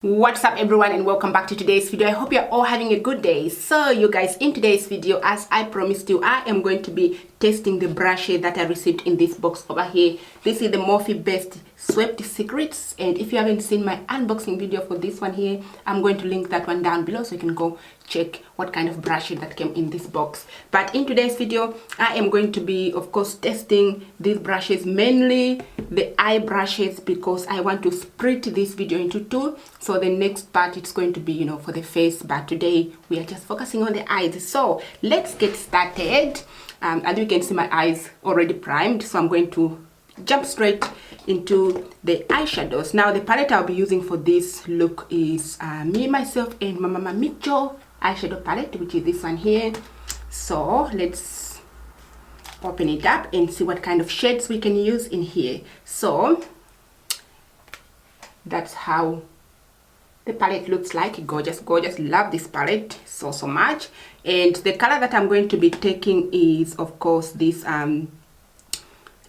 What's up everyone, and welcome back to today's video. I hope you're all having a good day. So you guys, in today's video, as I promised you, I am going to be testing the brushes that I received in this box over here. This is the MORPHE Best-SWEPT Secrets, and if you haven't seen my unboxing video for this one here, I'm going to link that one down below so you can go check what kind of brushes that came in this box. But in today's video, I am going to be, of course, testing these brushes, mainly the eye brushes, because I want to split this video into two. So the next part it's going to be, you know, for the face, but today we are just focusing on the eyes. So let's get started. As you can see, my eyes already primed, so I'm going to jump straight into the eyeshadows. Now the palette I'll be using for this look is me, myself, and Mama Micho eyeshadow palette, which is this one here. So let's open it up and see what kind of shades we can use in here. So that's how the palette looks like. Gorgeous, gorgeous. Love this palette so much. And the color that I'm going to be taking is, of course, this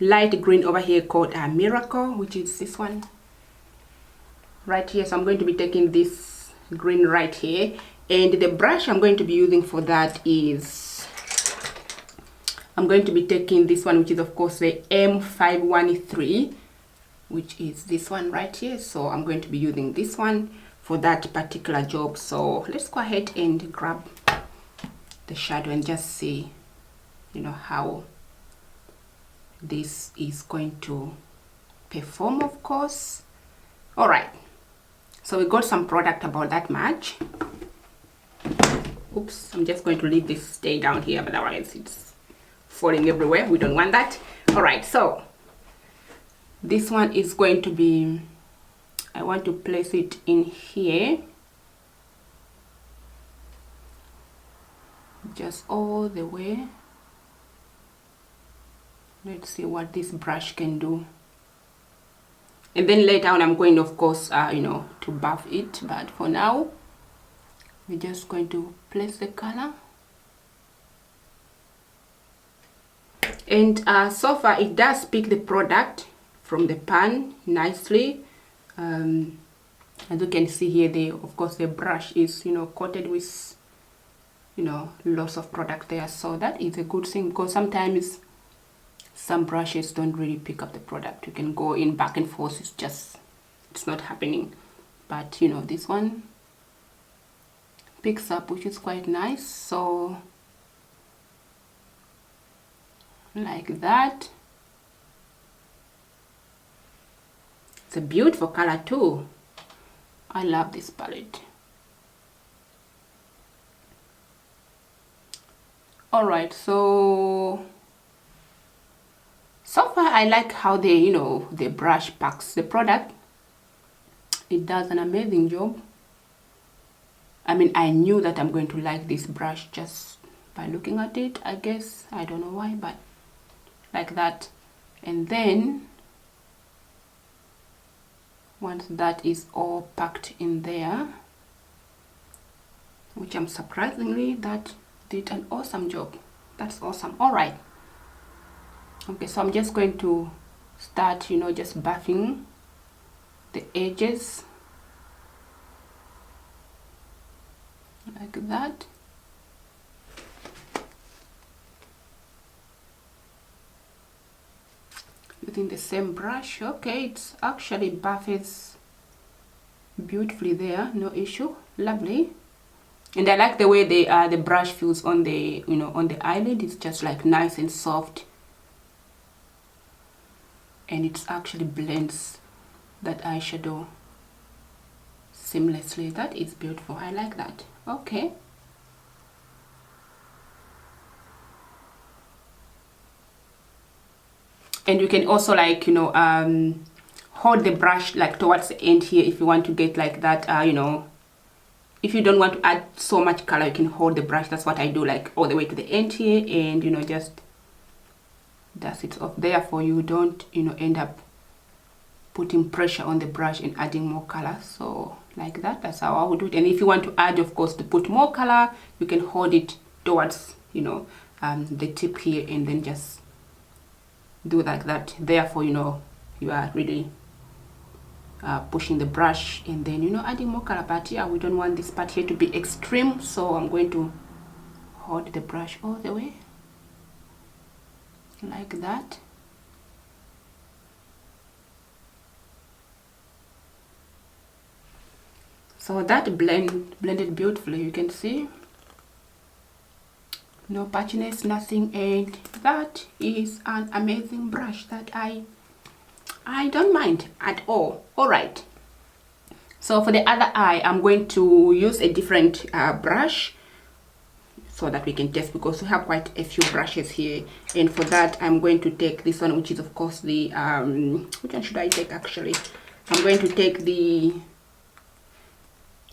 light green over here called Miracle, which is this one right here. So I'm going to be taking this green right here, and the brush I'm going to be using for that is, I'm going to be taking this one, which is of course the M513, which is this one right here. So I'm going to be using this one for that particular job. So let's go ahead and grab the shadow and just see, you know, how this is going to perform, of course. All right, so we got some product about that much. Oops, I'm just going to leave this stay down here, but otherwise it's falling everywhere. We don't want that. All right, so this one is going to be, I want to place it in here, just all the way. Let's see what this brush can do, and then later on I'm going, of course, you know, to buff it, but for now we're just going to place the color. And so far it does pick the product from the pan nicely. As you can see here, of course the brush is, you know, coated with, you know, lots of product there. So that is a good thing, because sometimes some brushes don't really pick up the product. You can go in back and forth, it's not happening. But you know, this one picks up, which is quite nice. So like that. It's a beautiful color too. I love this palette. All right, so far I like how the brush packs the product. It does an amazing job. I mean, I knew that I'm going to like this brush just by looking at it, I guess. I don't know why, but like that. And then once that is all packed in there, which I'm surprisingly, that did an awesome job. That's awesome. All right. Okay, so I'm just going to start, you know, just buffing the edges like that. Using the same brush. Okay, it's actually buffs beautifully there, no issue. Lovely. And I like the way the brush feels on the, you know, on the eyelid. It's just like nice and soft, and it actually blends that eyeshadow seamlessly. That is beautiful. I like that. Okay. And you can also, like, you know, hold the brush like towards the end here if you want to get like that, you know, if you don't want to add so much color, you can hold the brush. That's what I do, like all the way to the end here, and you know, just dust it off. Therefore you don't, you know, end up putting pressure on the brush and adding more color. So like that, that's how I would do it. And if you want to add, of course, to put more color, you can hold it towards, you know, the tip here, and then just do like that. Therefore, you know, you are really pushing the brush and then, you know, adding more color. But yeah, we don't want this part here to be extreme, so I'm going to hold the brush all the way like that. So that blended beautifully, you can see. No patchiness, nothing, and that is an amazing brush that I don't mind at all. All right, so for the other eye, I'm going to use a different brush so that we can test, because we have quite a few brushes here. And for that, I'm going to take this one, which is of course the which one should I take actually? I'm going to take the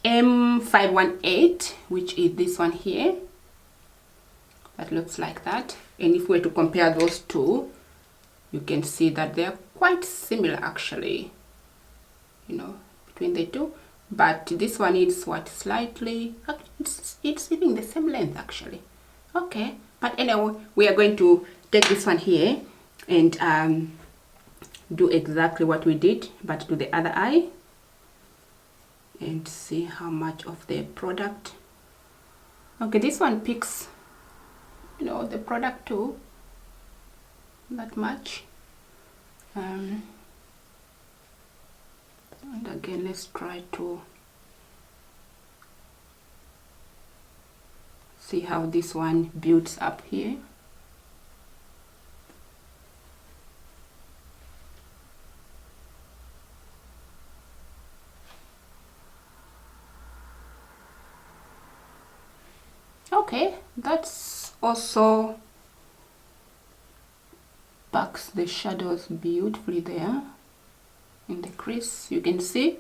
M518, which is this one here. That looks like that. And if we were to compare those two, you can see that they're quite similar actually, you know, between the two. But this one is what, slightly, it's even the same length actually. Okay, but anyway, we are going to take this one here and do exactly what we did, but to the other eye, and see how much of the product. Okay, this one picks, you know, the product too, not much. And again, let's try to see how this one builds up here. Okay, that's also packs the shadows beautifully there in the crease. You can see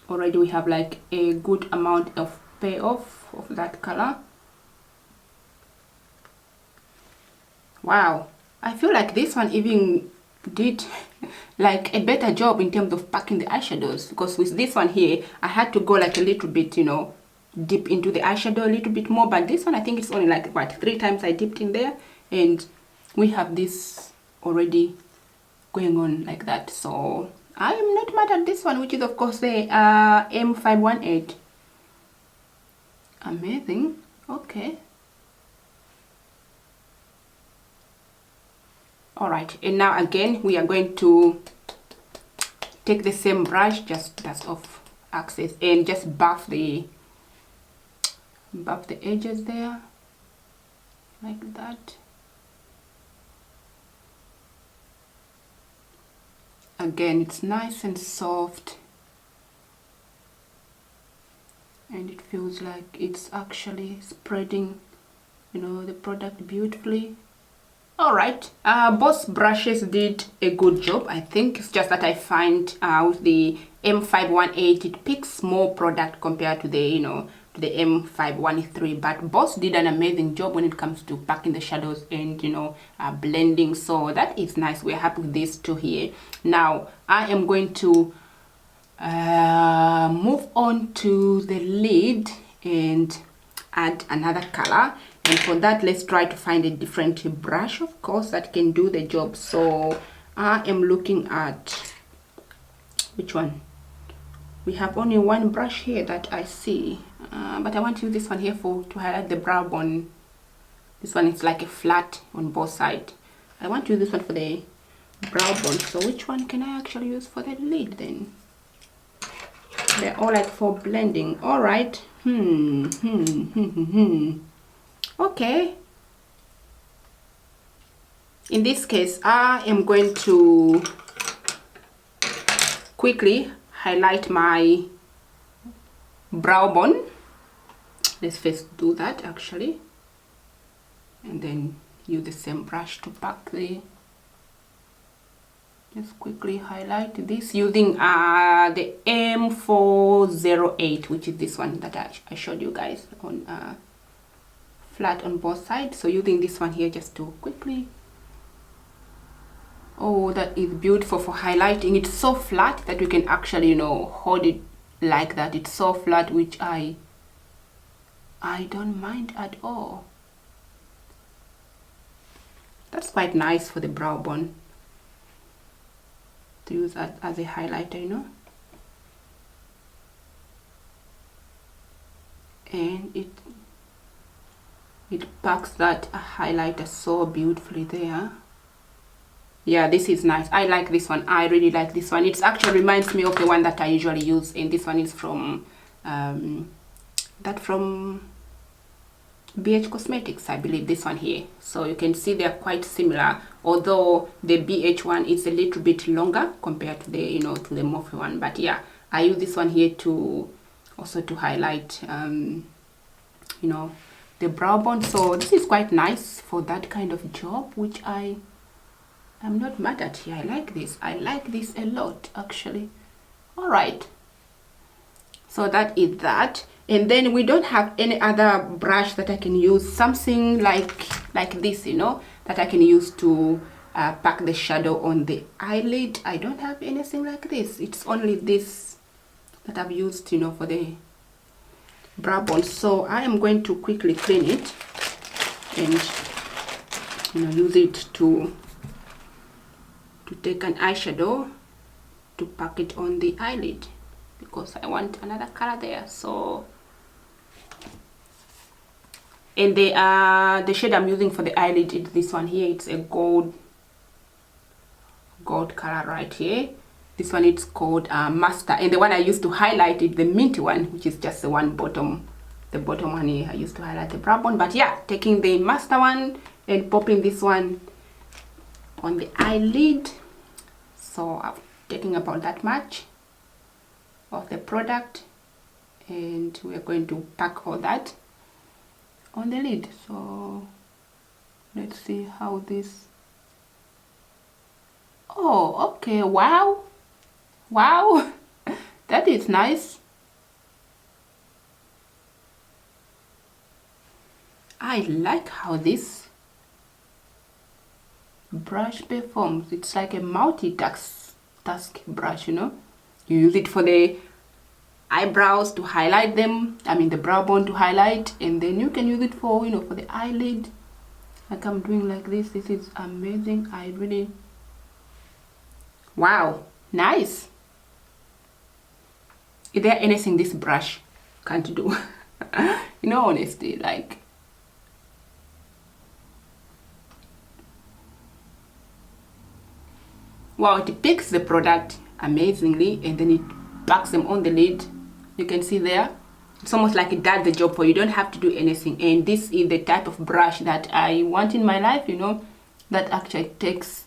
already we have like a good amount of payoff of that color. Wow, I feel like this one even did like a better job in terms of packing the eyeshadows, because with this one here I had to go like a little bit, you know, dip into the eyeshadow a little bit more. But this one, I think it's only like what, 3 times I dipped in there, and we have this already going on like that. So I am not mad at this one, which is of course the M518. Amazing. Okay, all right, and now again we are going to take the same brush, just dust off excess and just buff the edges there like that. Again, it's nice and soft, and it feels like it's actually spreading, you know, the product beautifully. All right, both brushes did a good job. I think it's just that I find with the M518 it picks more product compared to the, you know, to the M513, but both did an amazing job when it comes to packing the shadows and, you know, blending. So that is nice. We're happy with these two here. Now I am going to move on to the lid and add another color. And for that, let's try to find a different brush, of course, that can do the job. So I am looking at which one. We have only one brush here that I see, but I want to use this one here to highlight the brow bone. This one is like a flat on both sides. I want to use this one for the brow bone. So which one can I actually use for the lid then? They're all like for blending. All right. Okay. In this case, I am going to quickly highlight my brow bone. Let's first do that actually, and then use the same brush to pack the, just quickly highlight this using the M408, which is this one that I showed you guys on flat on both sides. So using this one here just to quickly, oh, that is beautiful for highlighting. It's so flat that you can actually, you know, hold it like that. It's so flat, which I don't mind at all. That's quite nice for the brow bone. to use as a highlighter, you know. And it packs that highlighter so beautifully there. Yeah, this is nice. I like this one. I really like this one. It actually reminds me of the one that I usually use, and this one is from from BH Cosmetics, I believe, this one here. So you can see they're quite similar, although the BH one is a little bit longer compared to the, you know, to the Morphe one. But yeah, I use this one here to also to highlight you know, the brow bone. So this is quite nice for that kind of job, which I'm not mad at here. I like this. I like this a lot, actually. All right, so that is that. And then we don't have any other brush that I can use, something like this, you know, that I can use to pack the shadow on the eyelid. I don't have anything like this. It's only this that I've used, you know, for the brow bone. So I am going to quickly clean it and, you know, use it to take an eyeshadow to pack it on the eyelid, because I want another color there. So, and the shade I'm using for the eyelid is this one here. It's a gold color right here. This one, it's called Master, and the one I used to highlight is the minty one, which is just the one bottom, the bottom one here. I used to highlight the brow bone. But yeah, taking the Master one and popping this one on the eyelid. So I'm taking about that much of the product, and we're going to pack all that on the lid. So let's see how this, oh, okay, wow, that is nice. I like how this brush performs. It's like a multitask brush, you know. You use it for the eyebrows to highlight them, I mean the brow bone to highlight, and then you can use it for, you know, for the eyelid, like I'm doing like this. This is amazing. I really, wow, nice. Is there anything this brush can't do? You know, honestly, like, wow, it picks the product amazingly, and then it packs them on the lid. You can see there, it's almost like it does the job for you. You don't have to do anything. And this is the type of brush that I want in my life, you know, that actually takes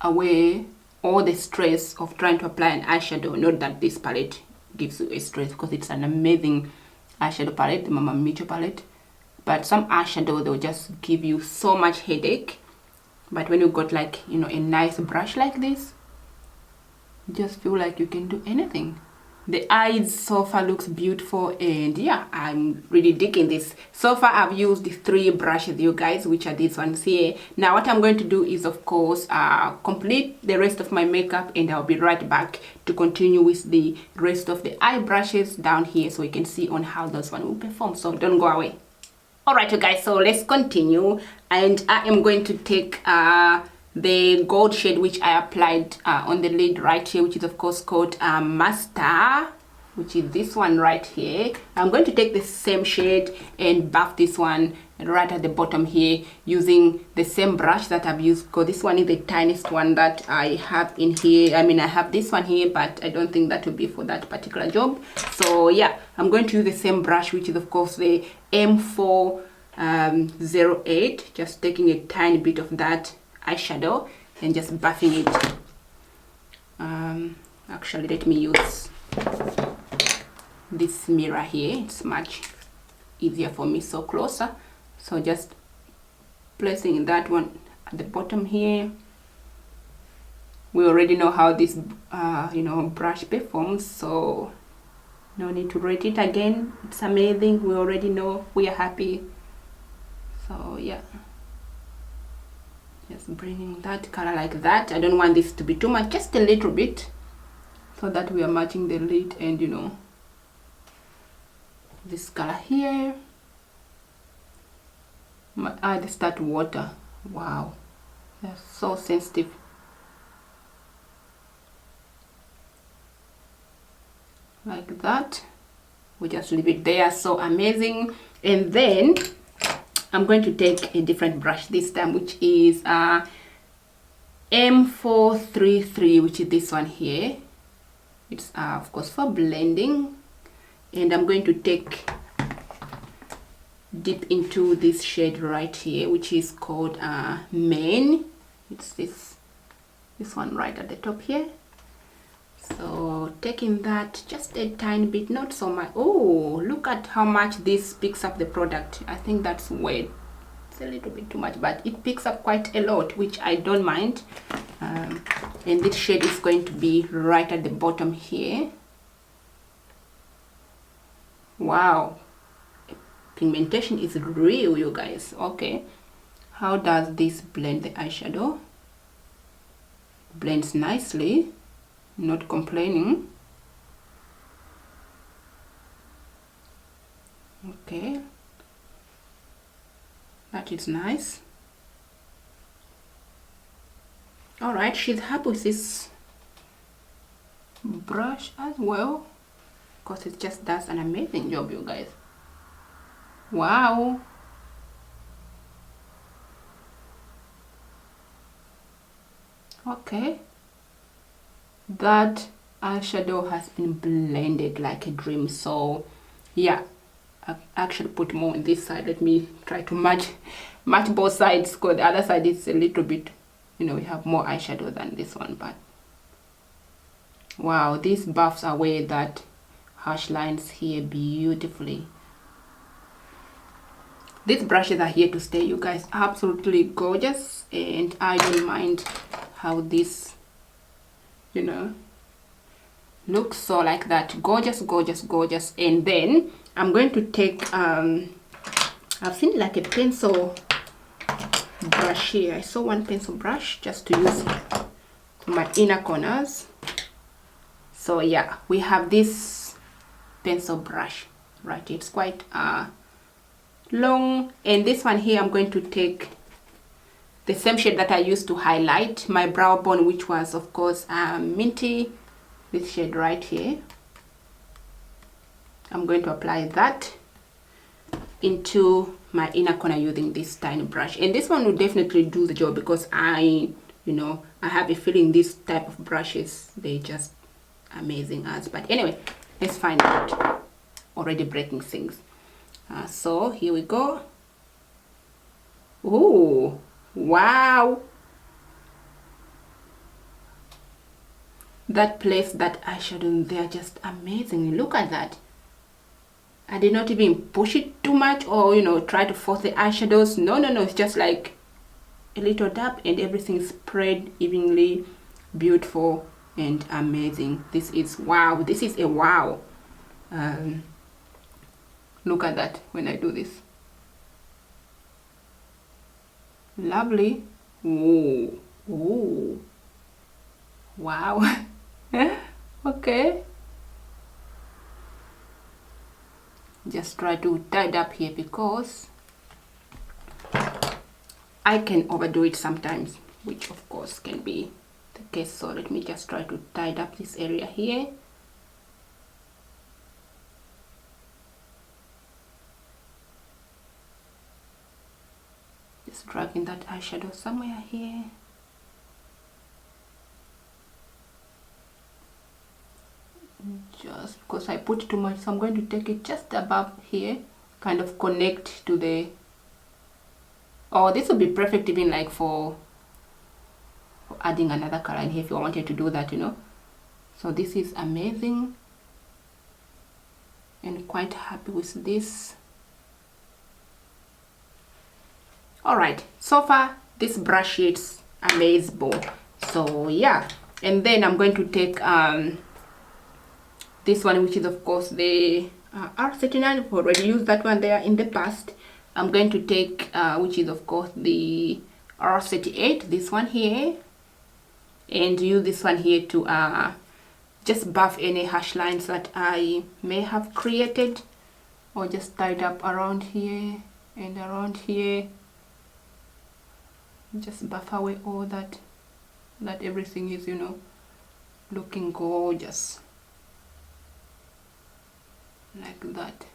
away all the stress of trying to apply an eyeshadow. Not that this palette gives you a stress, because it's an amazing eyeshadow palette, the Mama Micho palette. But some eyeshadow, they'll just give you so much headache. But when you got, like, you know, a nice brush like this, you just feel like you can do anything. The eyes so far looks beautiful, and yeah, I'm really digging this. So far I've used the 3 brushes, you guys, which are these ones here. Now what I'm going to do is, of course, complete the rest of my makeup, and I'll be right back to continue with the rest of the eye brushes down here, so you can see on how those one will perform. So don't go away. Alright, you guys, so let's continue, and I am going to take the gold shade which I applied on the lid right here, which is of course called Master, which is this one right here. I'm going to take the same shade and buff this one right at the bottom here using the same brush that I've used, because this one is the tiniest one that I have in here. I mean, I have this one here, but I don't think that will be for that particular job. So yeah, I'm going to use the same brush, which is of course the M408, just taking a tiny bit of that eyeshadow and just buffing it. Actually, let me use this mirror here. It's much easier for me, so closer. So just placing that one at the bottom here. We already know how this you know, brush performs, so no need to rate it again. It's amazing. We already know. We are happy. So yeah, just bringing that color like that. I don't want this to be too much, just a little bit, so that we are matching the lid and, you know, this color here. My eyes start water. Wow, they're so sensitive. like that. We just leave it there. So amazing. And then I'm going to take a different brush this time, which is M433, which is this one here. It's of course for blending, and I'm going to dip into this shade right here, which is called Main. It's this one right at the top here. So taking that just a tiny bit, not so much. Oh, look at how much this picks up the product. I think that's way, it's a little bit too much, but it picks up quite a lot, which I don't mind. And this shade is going to be right at the bottom here. Wow, pigmentation is real, you guys. Okay, how does this blend the eyeshadow? Blends nicely, not complaining. Okay, that is nice. All right, she's happy with this brush as well, because it just does an amazing job, you guys. Wow. Okay, that eyeshadow has been blended like a dream. So yeah, I actually put more on this side. Let me try to match both sides, because the other side is a little bit, you know, we have more eyeshadow than this one. But wow, this buffs away that harsh lines here beautifully. These brushes are here to stay, you guys. Absolutely gorgeous, and I don't mind how this, you know, looks. So like that, gorgeous, gorgeous, gorgeous. And then I'm going to take I've seen like a pencil brush here. I saw one pencil brush just to use my inner corners. So yeah, we have this pencil brush right. It's quite long, and this one here I'm going to take the same shade that I used to highlight my brow bone, which was of course minty. This shade right here, I'm going to apply that into my inner corner using this tiny brush, and this one will definitely do the job, because I have a feeling this type of brushes, they just amazing as. But anyway, let's find out. Already breaking things. So here we go. Oh wow, that place, that eyeshadow in there, just amazing. Look at that. I did not even push it too much, or try to force the eyeshadows. No, it's just like a little dab and everything spread evenly. Beautiful and amazing. This is wow. This is a wow. Look at that when I do this. Lovely. Ooh. Ooh. Wow. Okay. Just try to tie it up here, because I can overdo it sometimes, which of course can be the case. So let me just try to tie it up this area here. Just dragging that eyeshadow somewhere here. Just because I put too much, so I'm going to take it just above here, kind of connect to the, oh, this would be perfect even like for adding another color in here if you wanted to do that, So this is amazing, and quite happy with this. All right, so far this brush is amazing. So yeah, and then I'm going to take this one, which is of course the R39. I've already used that one there in the past. I'm going to take which is of course the R38, this one here, and use this one here to just buff any harsh lines that I may have created, or just tied up around here and around here. Just buff away all that everything is looking gorgeous. like that.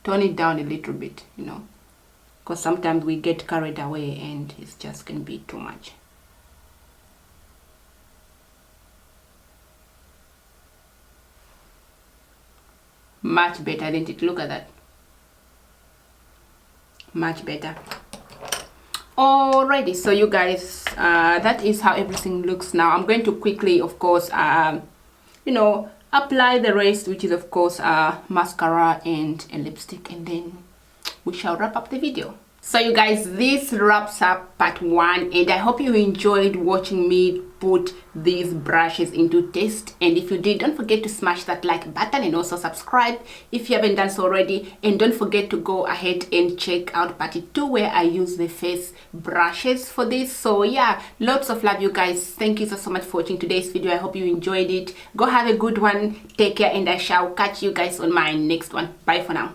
Tone it down a little bit, you know, because sometimes we get carried away and it's just gonna be too much. Much better, didn't it? Look at that. Much better. Alrighty, so you guys, that is how everything looks now. I'm going to quickly, of course, you know, apply the rest, which is of course mascara and a lipstick, and then we shall wrap up the video. So you guys, this wraps up part 1, and I hope you enjoyed watching me put these brushes into test. And if you did, don't forget to smash that like button and also subscribe if you haven't done so already. And don't forget to go ahead and check out part 2 where I use the face brushes for this. So yeah, lots of love you guys. Thank you so much for watching today's video. I hope you enjoyed it. Go have a good one, take care, and I shall catch you guys on my next one. Bye for now.